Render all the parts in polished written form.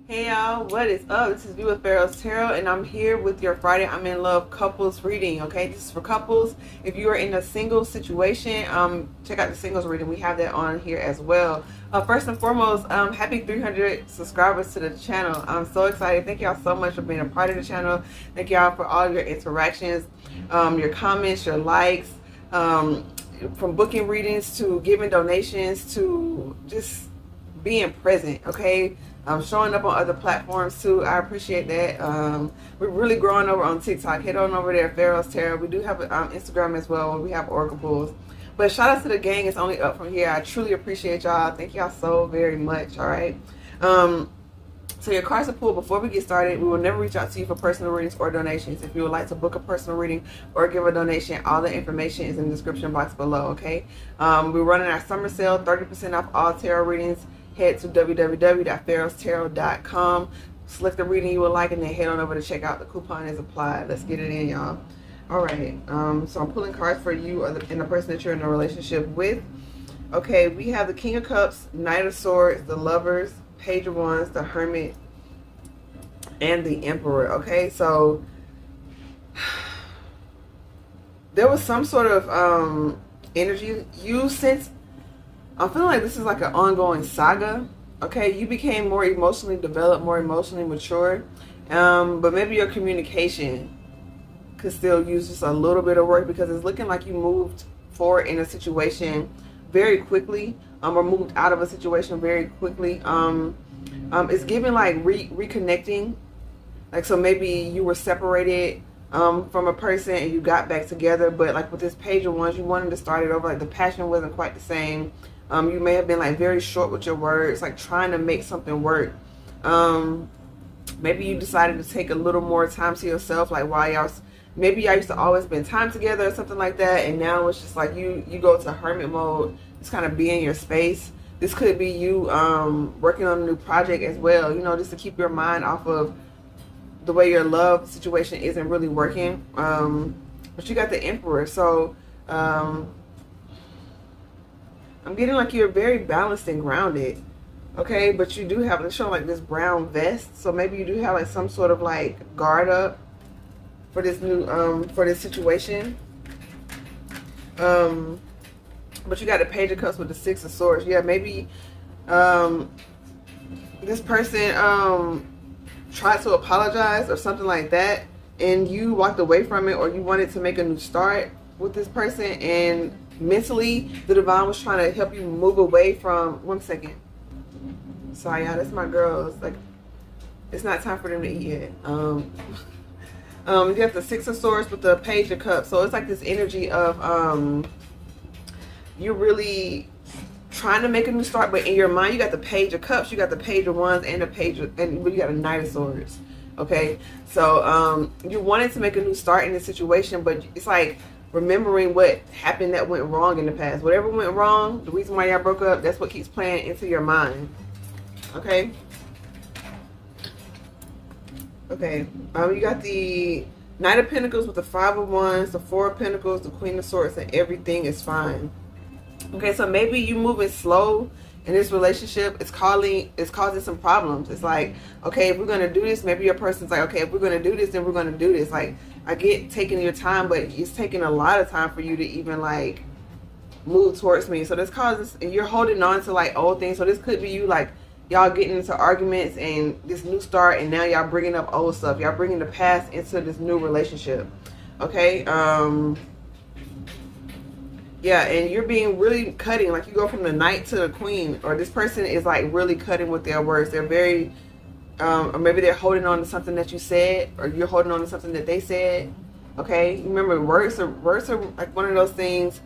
Hey y'all, what is up? This is V with PharaohsTarot, and I'm here with your Friday I'm in Love couples reading. Okay, this is for couples. If you are in a single situation, check out the singles reading. We have that on here as well. First and foremost, happy 300 subscribers to the channel. I'm so excited. Thank y'all so much for being a part of the channel. Thank y'all for all your interactions, your comments, your likes, from booking readings to giving donations to just being present. Okay. Showing up on other platforms too. I appreciate that. We're really growing over on TikTok. Head on over there, PharaohsTarot. We do have an Instagram as well where we have Oracle Bulls. But shout out to the gang. It's only up from here. I truly appreciate y'all. Thank y'all so very much. All right. So your cards are pulled. Before we get started, we will never reach out to you for personal readings or donations. If you would like to book a personal reading or give a donation, all the information is in the description box below. Okay. We're running our summer sale, 30% off all tarot readings. Head to www.PharaohsTarot.com, select the reading you would like, and then head on over to check out. The coupon is applied. Let's get it in, y'all. All right. So I'm pulling cards for you and the person that you're in a relationship with. Okay, we have the King of Cups, Knight of Swords, the Lovers, Page of Wands, the Hermit, and the Emperor. Okay, so there was some sort of energy you sense. I'm feeling like this is like an ongoing saga. Okay, you became more emotionally developed, more emotionally mature, but maybe your communication could still use just a little bit of work, because it's looking like you moved forward in a situation very quickly, or moved out of a situation very quickly. It's giving like reconnecting. Like, so maybe you were separated from a person and you got back together, but like with this Page of Wands, you wanted to start it over. Like the passion wasn't quite the same. You may have been like very short with your words, like trying to make something work. Maybe you decided to take a little more time to yourself, like while y'all, maybe y'all used to always spend time together or something like that, and now it's just like you go to hermit mode, just kind of be in your space. This could be you working on a new project as well, you know, just to keep your mind off of the way your love situation isn't really working. But you got the Emperor, so I'm getting like you're very balanced and grounded, okay? But you do have, it's showing like this brown vest, so maybe you do have like some sort of like guard up for this new for this situation. But you got the Page of Cups with the Six of Swords. Yeah, maybe this person tried to apologize or something like that, and you walked away from it, or you wanted to make a new start with this person, and mentally the divine was trying to help you move away from, one second, sorry y'all, that's my girls, like it's not time for them to eat yet. You have the Six of Swords with the Page of Cups, so it's like this energy of you're really trying to make a new start, but in your mind you got the Page of Cups, you got the Page of Wands, and the Page of, and you got a Knight of Swords. Okay, so you wanted to make a new start in this situation, but it's like remembering what happened that went wrong in the past. Whatever went wrong, the reason why y'all broke up, that's what keeps playing into your mind. Okay. Okay. You got the Knight of Pentacles with the Five of Wands, the Four of Pentacles, the Queen of Swords, and everything is fine. Okay, so maybe you moving slow in this relationship. It's causing some problems. It's like, okay, if we're gonna do this, maybe your person's like, okay, if we're gonna do this, then we're gonna do this. Like, I get taking your time, but it's taking a lot of time for you to even like move towards me. So this causes, and you're holding on to like old things. So this could be you, like y'all getting into arguments and this new start, and now y'all bringing up old stuff. Y'all bringing the past into this new relationship. Okay. Yeah, and you're being really cutting, like you go from the Knight to the Queen, or this person is like really cutting with their words. They're very, or maybe they're holding on to something that you said, or you're holding on to something that they said. Okay, remember, words are like one of those things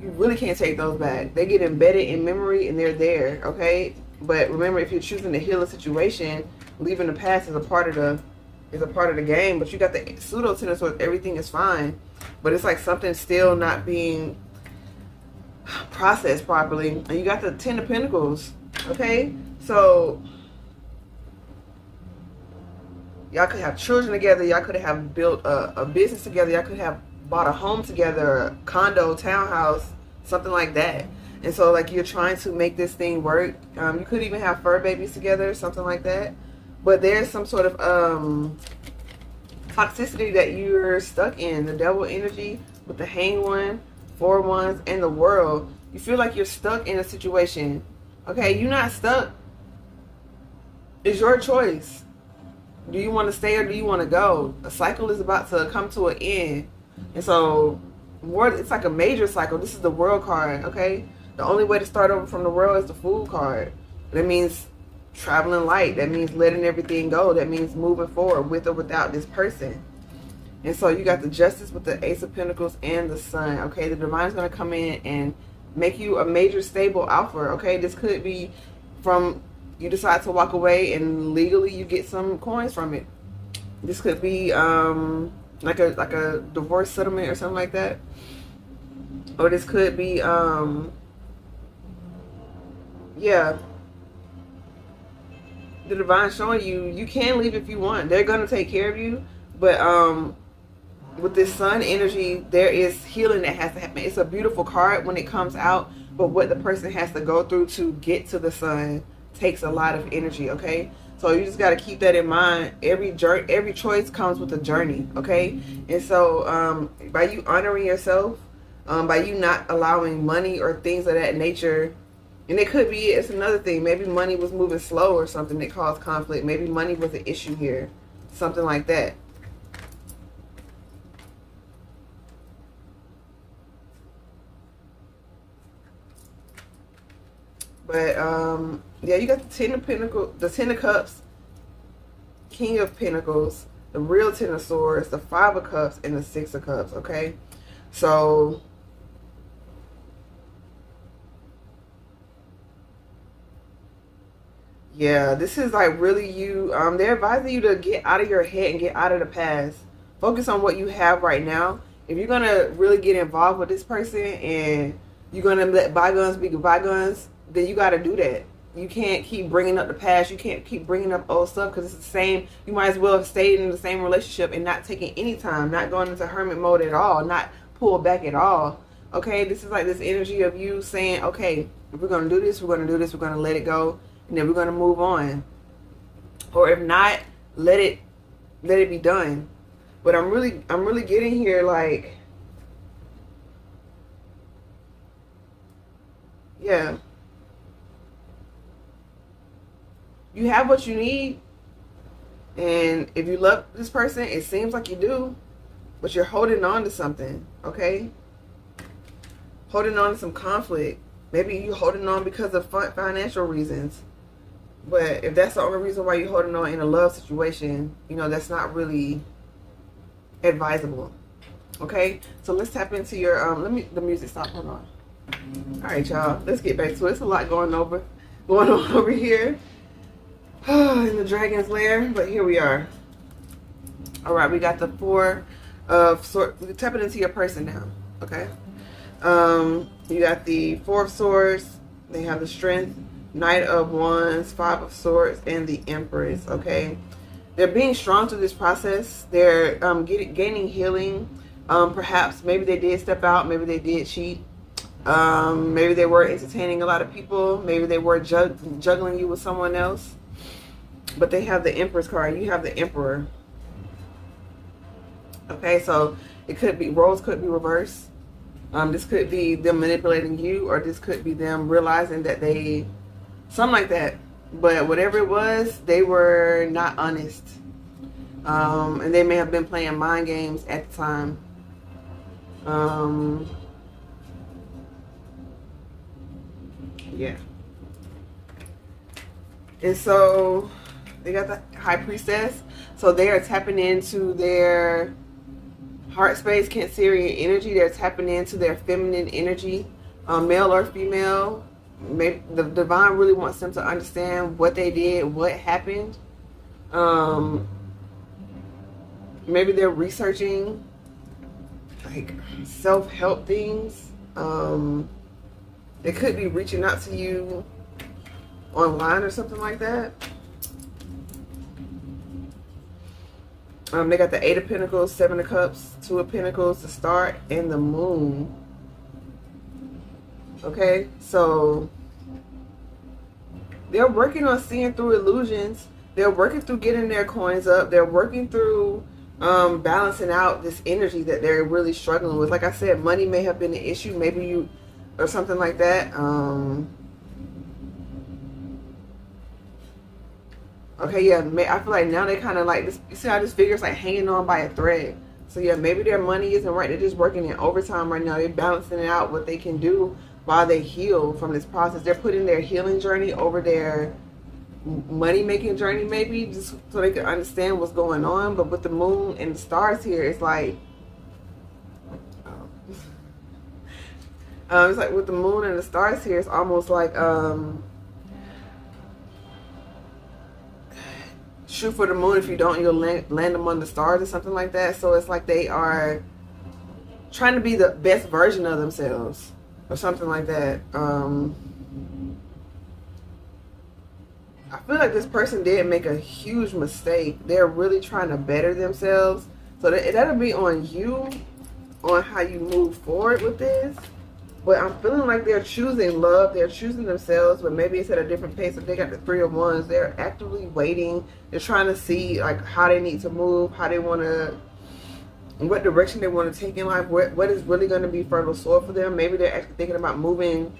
you really can't take those back. They get embedded in memory and they're there. Okay, but remember, if you're choosing to heal a situation, leaving the past is a part of the game. But you got the pseudo Ten of Swords. Everything is fine, but it's like something's still not being processed properly. And you got the Ten of Pentacles. Okay, so y'all could have children together, y'all could have built a business together, y'all could have bought a home together, a condo, townhouse, something like that. And so like you're trying to make this thing work. You could even have fur babies together, something like that. but there's some sort of toxicity that you're stuck in. The devil energy with the hanged one, 4 wands, and the world. You feel like you're stuck in a situation. Okay, you're not stuck. It's your choice. Do you want to stay or do you want to go? A cycle is about to come to an end. And so, it's like a major cycle. This is the world card, okay? The only way to start over from the world is the Fool card. That means traveling light. That means letting everything go. That means moving forward with or without this person. And so you got the Justice with the Ace of Pentacles and the Sun, okay? The Divine's going to come in and make you a major stable alpha, okay? This could be from you decide to walk away and legally you get some coins from it. This could be like a divorce settlement or something like that. Or this could be yeah, the Divine showing you can leave if you want. They're going to take care of you, but with this Sun energy, there is healing that has to happen. It's a beautiful card when it comes out, but what the person has to go through to get to the Sun takes a lot of energy, okay? So you just got to keep that in mind. Every choice comes with a journey, okay? And so by you honoring yourself, by you not allowing money or things of that nature, and it could be, it's another thing, maybe money was moving slow or something that caused conflict. Maybe money was an issue here, something like that. But yeah, you got the Ten of Pentacles, the Ten of Cups, King of Pentacles, the real Ten of Swords, the Five of Cups, and the Six of Cups, okay? So yeah, this is like really you, they're advising you to get out of your head and get out of the past. Focus on what you have right now. If you're going to really get involved with this person and you're going to let bygones be bygones, then you got to do that. You can't keep bringing up the past. You can't keep bringing up old stuff because it's the same. You might as well have stayed in the same relationship and not taking any time, not going into hermit mode at all, not pull back at all. Okay, this is like this energy of you saying, okay, if we're going to do this, we're going to do this, we're going to let it go, and then we're going to move on. Or if not, let it be done. But I'm really getting here like, yeah. You have what you need, and if you love this person, it seems like you do, but you're holding on to something, okay? Holding on to some conflict. Maybe you're holding on because of financial reasons, but if that's the only reason why you're holding on in a love situation, you know, that's not really advisable, okay? So let's tap into your, the music stop, hold on. All right, y'all, let's get back to it. It's a lot going on over here. In the Dragon's Lair, but here we are. All right, we got the Four of Swords. We're tapping into your person now, okay? You got the Four of Swords. They have the Strength, Knight of Wands, Five of Swords, and the Empress, okay? They're being strong through this process. They're gaining healing. Perhaps, maybe they did step out. Maybe they did cheat. Maybe they were entertaining a lot of people. Maybe they were juggling you with someone else. But they have the Empress card. You have the Emperor. Okay, so it could be, roles could be reversed. This could be them manipulating you, or this could be them realizing that they, something like that. But whatever it was, they were not honest. And they may have been playing mind games at the time. Yeah. And so they got the High Priestess. So they are tapping into their heart space, Cancerian energy. They're tapping into their feminine energy, male or female. Maybe the Divine really wants them to understand what they did, what happened. Maybe they're researching like self-help things. They could be reaching out to you online or something like that. They got the Eight of Pentacles, Seven of Cups, Two of Pentacles, the Star, and the Moon. Okay, so they're working on seeing through illusions. they're working through getting their coins up. They're working through balancing out this energy that they're really struggling with. Like I said, money may have been an issue, maybe you, or something like that. Okay, yeah, I feel like now they kind of like this. You see how this figure's like hanging on by a thread. So yeah, maybe their money isn't right. They're just working in overtime right now. They're balancing out what they can do while they heal from this process. They're putting their healing journey over their money making journey, maybe just so they can understand what's going on. But with the moon and the stars here, it's like with the moon and the stars here, it's almost like shoot for the moon. If you don't, you'll land among the stars or something like that. So it's like they are trying to be the best version of themselves or something like that. I feel like this person did make a huge mistake. They're really trying to better themselves. So that'll be on you, on how you move forward with this. But I'm feeling like they're choosing love. They're choosing themselves, but maybe it's at a different pace. If they got the 3 of Wands, they're actively waiting. They're trying to see like how they need to move, how they want to, what direction they want to take in life, what is really going to be fertile soil for them. Maybe they're actually thinking about moving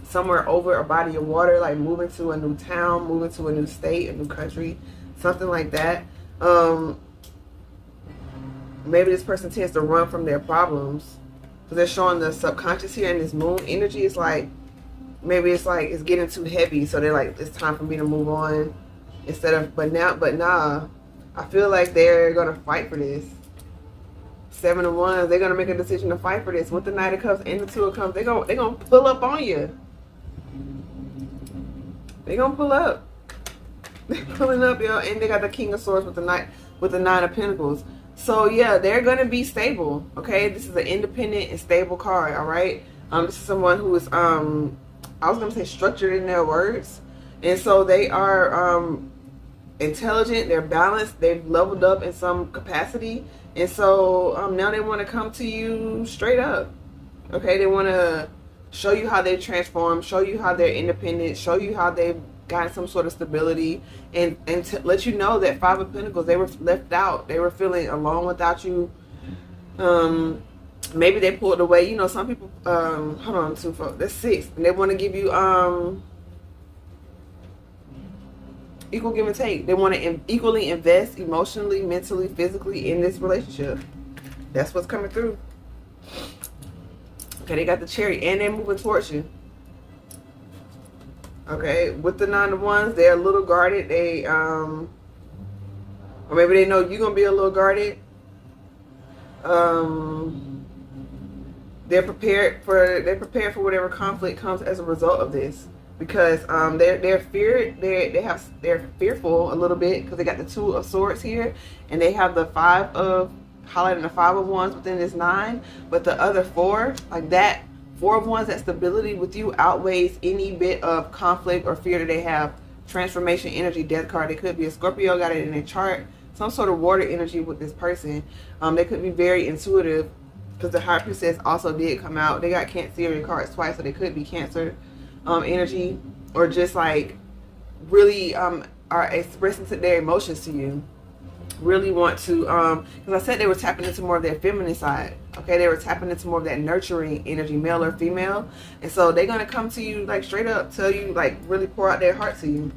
somewhere over a body of water, like moving to a new town, moving to a new state, a new country, something like that. Maybe this person tends to run from their problems. So they're showing the subconscious here, and this moon energy is like, maybe it's like it's getting too heavy, so they're like, it's time for me to move on. Instead of, but nah, I feel like they're gonna fight for this. 7 of Wands, they're gonna make a decision to fight for this. With the Knight of Cups and the 2 of Cups, they're gonna pull up on you. They're gonna pull up. They're pulling up, yo, and they got the King of Swords with the 9 of Pentacles. So yeah, they're gonna be stable. Okay, this is an independent and stable card. All right, this is someone who is I was gonna say structured in their words, and so they are intelligent. They're balanced. They've leveled up in some capacity, and so now they want to come to you straight up. Okay, they want to show you how they transform, show you how they're independent, show you how they've gotten some sort of stability, and to let you know that 5 of Pentacles, they were left out. They were feeling alone without you. Maybe they pulled away. You know, some people, hold on, 2, 4, that's 6. And they want to give you equal give and take. They want to equally invest emotionally, mentally, physically in this relationship. That's what's coming through. Okay, they got the Chariot, and they're moving towards you. Okay, with the 9 of Wands, they're a little guarded. They, or maybe they know you're gonna be a little guarded. They're prepared for whatever conflict comes as a result of this, because they're fearful a little bit, because they got the 2 of Swords here, and they have the 5 of, highlighting the 5 of Wands within this 9, but the other 4, like that 4 of Wands, that stability with you outweighs any bit of conflict or fear that they have. Transformation energy, Death card. They could be a Scorpio, got it in their chart, some sort of water energy with this person. They could be very intuitive, because the High Priestess also did come out. They got Cancerian cards twice, so they could be Cancer energy, or just like really are expressing their emotions to you. Really want to, because I said they were tapping into more of their feminine side. Okay, they were tapping into more of that nurturing energy, male or female, and so they're gonna come to you like straight up, tell you, like really pour out their heart to you.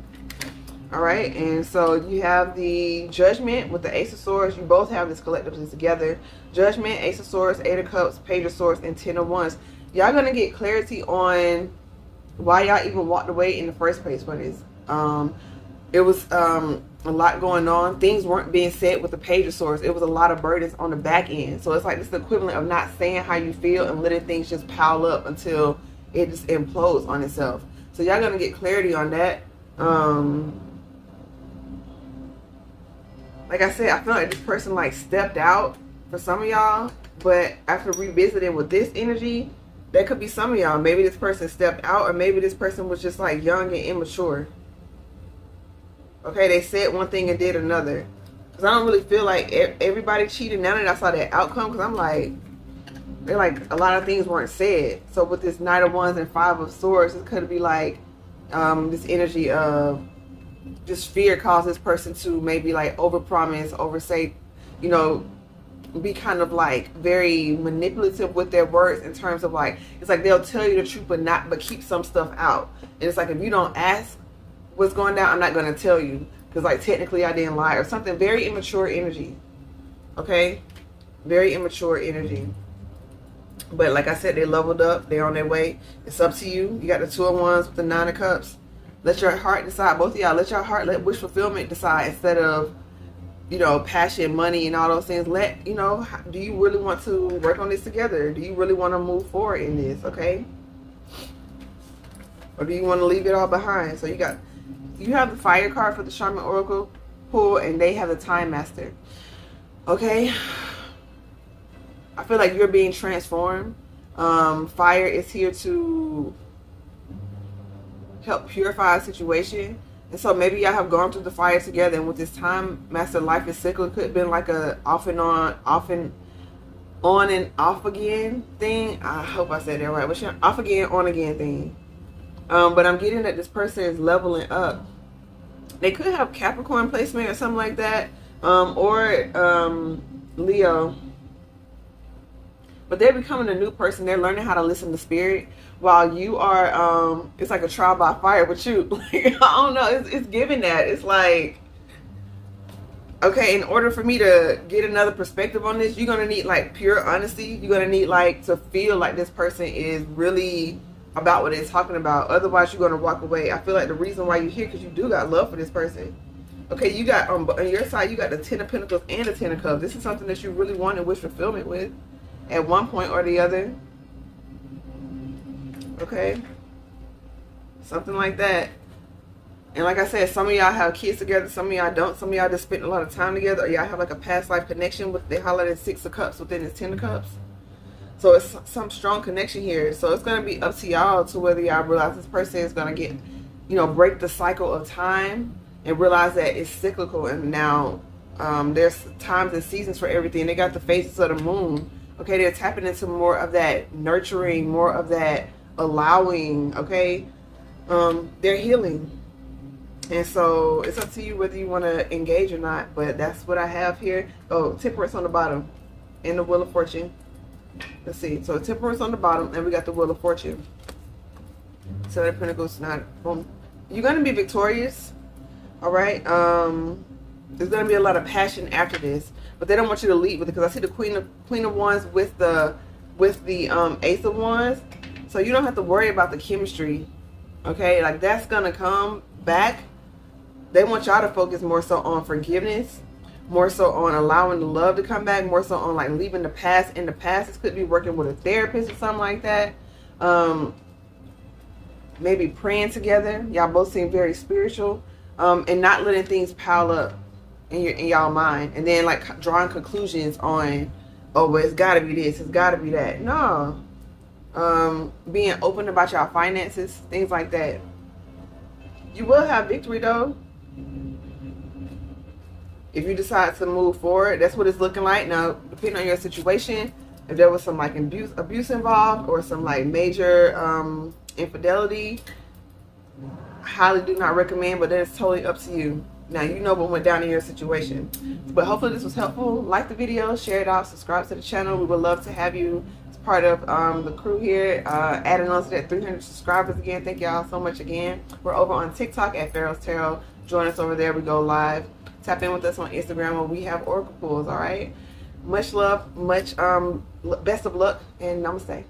All right, and so you have the Judgment with the Ace of Swords. You both have this collectively together. Judgment, Ace of Swords, 8 of Cups, Page of Swords, and 10 of Wands. Y'all gonna get clarity on why y'all even walked away in the first place for this. It was a lot going on. Things weren't being said with the Page of Swords. It was a lot of burdens on the back end. So it's like this is the equivalent of not saying how you feel and letting things just pile up until it just implodes on itself. So y'all gonna get clarity on that. Like I said, I feel like this person like stepped out for some of y'all, but after revisiting with this energy, that could be some of y'all. Maybe this person stepped out, or maybe this person was just like young and immature. Okay, they said one thing and did another. Because I don't really feel like everybody cheated now that I saw that outcome. Because I'm like, they're like, a lot of things weren't said. So with this Knight of Wands and 5 of Swords, it could be like this energy of just fear causes this person to maybe like overpromise, oversay, you know, be kind of like very manipulative with their words in terms of like, it's like they'll tell you the truth but keep some stuff out. And it's like, if you don't ask what's going down, I'm not going to tell you, because like technically I didn't lie or something. Very immature energy. Okay, very immature energy. But like I said, they leveled up, they're on their way. It's up to you. You got the 2 of Wands with the 9 of Cups. Let your heart decide. Both of y'all, let your heart, let wish fulfillment decide, instead of, you know, passion, money, and all those things. Let, you know, do you really want to work on this together? Do you really want to move forward in this? Okay, or do you want to leave it all behind? So you have the Fire card for the Shaman Oracle pull, and they have the Time Master. Okay, I feel like you're being transformed. Fire is here to help purify a situation. And so maybe y'all have gone through the fire together, and with this Time Master, life is cyclical. It could have been like a off and off again thing. I hope I said that right. But off again, on again thing. But I'm getting that this person is leveling up. They could have Capricorn placement or something like that. Or Leo. But they're becoming a new person. They're learning how to listen to spirit, while you are, it's like a trial by fire with you. Like, I don't know, it's giving that. It's like, okay, in order for me to get another perspective on this, you're going to need like pure honesty. You're going to need like to feel like this person is really about what they're talking about. Otherwise, you're going to walk away. I feel like the reason why you're here, because you do got love for this person. Okay, you got, on your side, you got the 10 of Pentacles and the 10 of Cups. This is something that you really want and wish fulfillment with at one point or the other. Okay, something like that. And like I said, some of y'all have kids together, some of y'all don't. Some of y'all just spent a lot of time together, or y'all have like a past life connection with, they highlighted 6 of Cups within this 10 of Cups. So it's some strong connection here. So it's going to be up to y'all to whether y'all realize this person is going to get, you know, break the cycle of time and realize that it's cyclical. And now there's times and seasons for everything. They got the phases of the moon. Okay, they're tapping into more of that nurturing, more of that allowing. Okay, they're healing. And so it's up to you whether you want to engage or not. But that's what I have here. Oh, Temperance on the bottom and the Wheel of Fortune. Let's see. So Temperance on the bottom, and we got the Wheel of Fortune. Seven of Pentacles. Not boom. You're going to be victorious. All right. There's going to be a lot of passion after this, but they don't want you to lead with it, because I see the Queen of Wands with the Ace of Wands. So you don't have to worry about the chemistry. Okay, like that's going to come back. They want y'all to focus more so on forgiveness, more so on allowing the love to come back, more so on like leaving the past in the past. This could be working with a therapist or something like that. Maybe praying together. Y'all both seem very spiritual, and not letting things pile up in y'all mind, and then like drawing conclusions on, oh, well, it's got to be this, it's got to be that. No. Being open about y'all finances, things like that. You will have victory though, if you decide to move forward. That's what it's looking like. Now, depending on your situation, if there was some like abuse involved, or some like major infidelity, I highly do not recommend, but that's totally up to you. Now you know what went down in your situation. But hopefully this was helpful. Like the video, share it out, subscribe to the channel. We would love to have you as part of the crew here, adding on to that 300 subscribers again. Thank y'all so much again. We're over on TikTok at PharaohsTarot. Join us over there. We go live. Tap in with us on Instagram where we have oracle pulls. All right. Much love, much best of luck, and namaste.